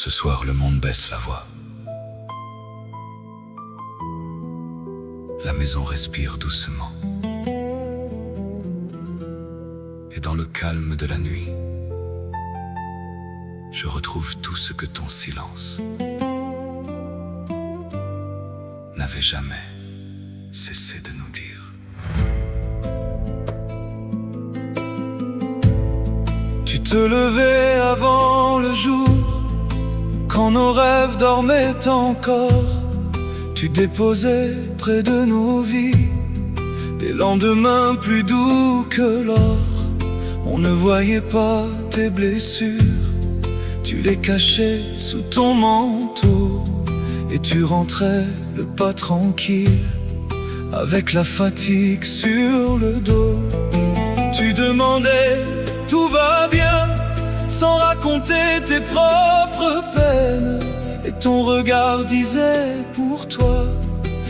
Ce soir, le monde baisse la voix. La maison respire doucement. Et dans le calme de la nuit, je retrouve tout ce que ton silence n'avait jamais cessé de nous dire. Tu te levais avant le jour, quand nos rêves dormaient encore. Tu déposais près de nos vies des lendemains plus doux que l'or. On ne voyait pas tes blessures, tu les cachais sous ton manteau. Et tu rentrais le pas tranquille, avec la fatigue sur le dos. Tu demandais tout va bien, sans raconter tes propres peines. Et ton regard disait pour toi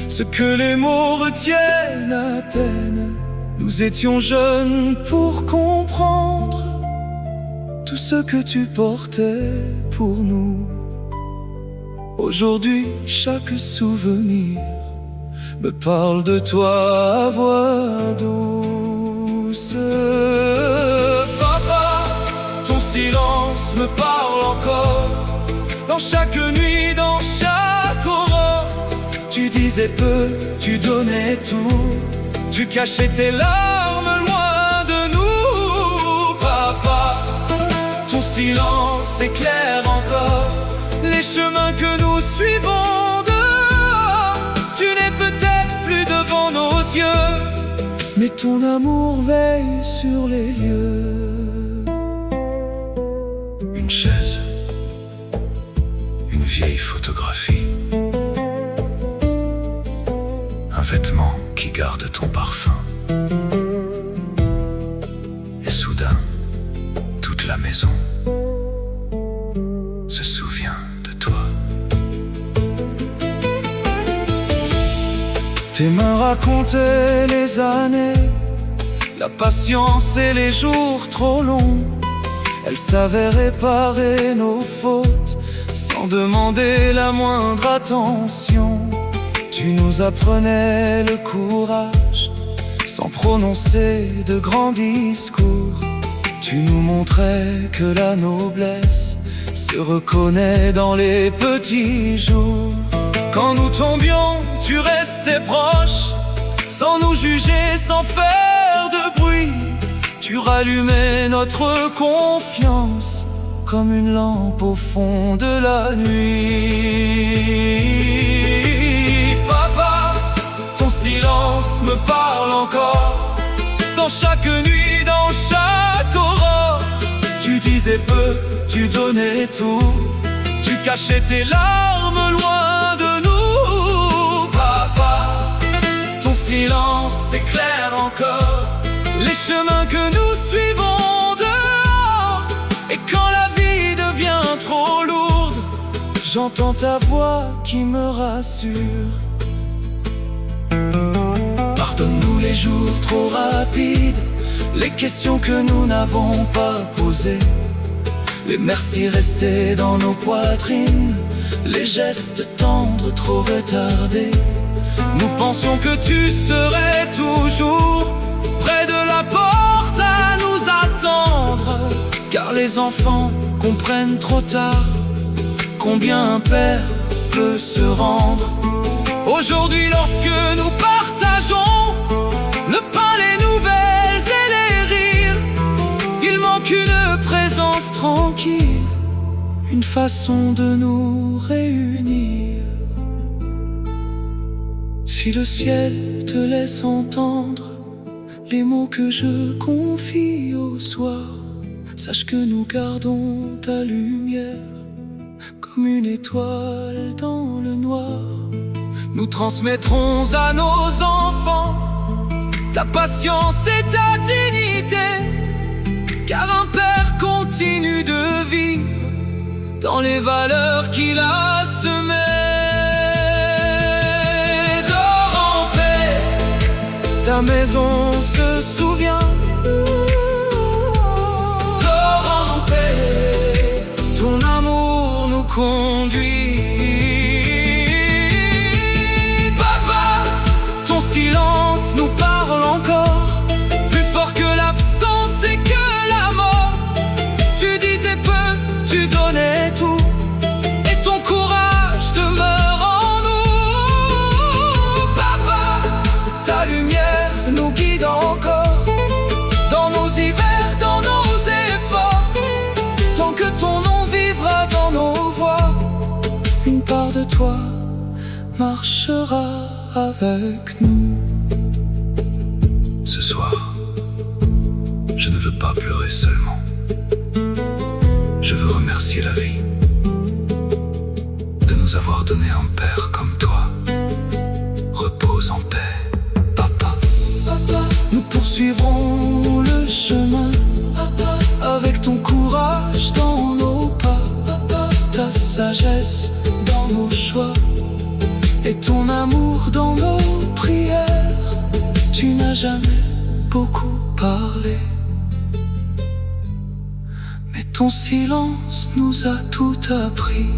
ce que les mots retiennent à peine. Nous étions jeunes pour comprendre tout ce que tu portais pour nous. Aujourd'hui, chaque souvenir me parle de toi à voix douce. Papa, ton silence me parle encore. Dans chaque nuit, dans chaque aurore, tu disais peu, tu donnais tout. Tu cachais tes larmes loin de nous. Papa, ton silence éclaire encore les chemins que nous suivons dehors. Tu n'es peut-être plus devant nos yeux, mais ton amour veille sur les lieux. Une chaise, une vieille photographie, un vêtement qui garde ton parfum. Et soudain, toute la maison se souvient de toi. Tes mains racontaient les années, la patience et les jours trop longs. Elles savaient réparer nos fautes sans demander la moindre attention. Tu nous apprenais le courage sans prononcer de grands discours. Tu nous montrais que la noblesse se reconnaît dans les petits jours. Quand nous tombions, tu restais proche, sans nous juger, sans faire de bruit. Tu rallumais notre confiance comme une lampe au fond de la nuit. Papa, ton silence me parle encore. Dans chaque nuit, dans chaque aurore, tu disais peu, tu donnais tout. Tu cachais tes larmes loin de nous. Papa, ton silence éclaire encore les chemins que nous suivons dehors. Et quand la vie devient trop lourde, j'entends ta voix qui me rassure. Pardonne-nous les jours trop rapides, les questions que nous n'avons pas posées, les merci restés dans nos poitrines, les gestes tendres trop retardés. Nous pensions que tu serais toujours près de la porte à nous attendre, car les enfants comprennent trop tard combien un père peut se rendre. Aujourd'hui, lorsque nous partageons le pain, les nouvelles et les rires, il manque une présence tranquille, une façon de nous réunir. Si le ciel te laisse entendre les mots que je confie au soir, sache que nous gardons ta lumière comme une étoile dans le noir. Nous transmettrons à nos enfants ta patience et ta dignité, car un père continue de vivre dans les valeurs qu'il a semées. Dors en paix, ta maison se souvient. Dors en paix, ton amour nous conduit. toi marchera avec nous. Ce soir, je ne veux pas pleurer seulement. Je veux remercier la vie de nous avoir donné un père comme toi. Repose en paix, papa. Papa, nous poursuivrons le chemin, papa, avec ton courage dans nos pas, papa, ta sagesse dans nos choix et ton amour dans nos prières. Tu n'as jamais beaucoup parlé, mais ton silence nous a tout appris.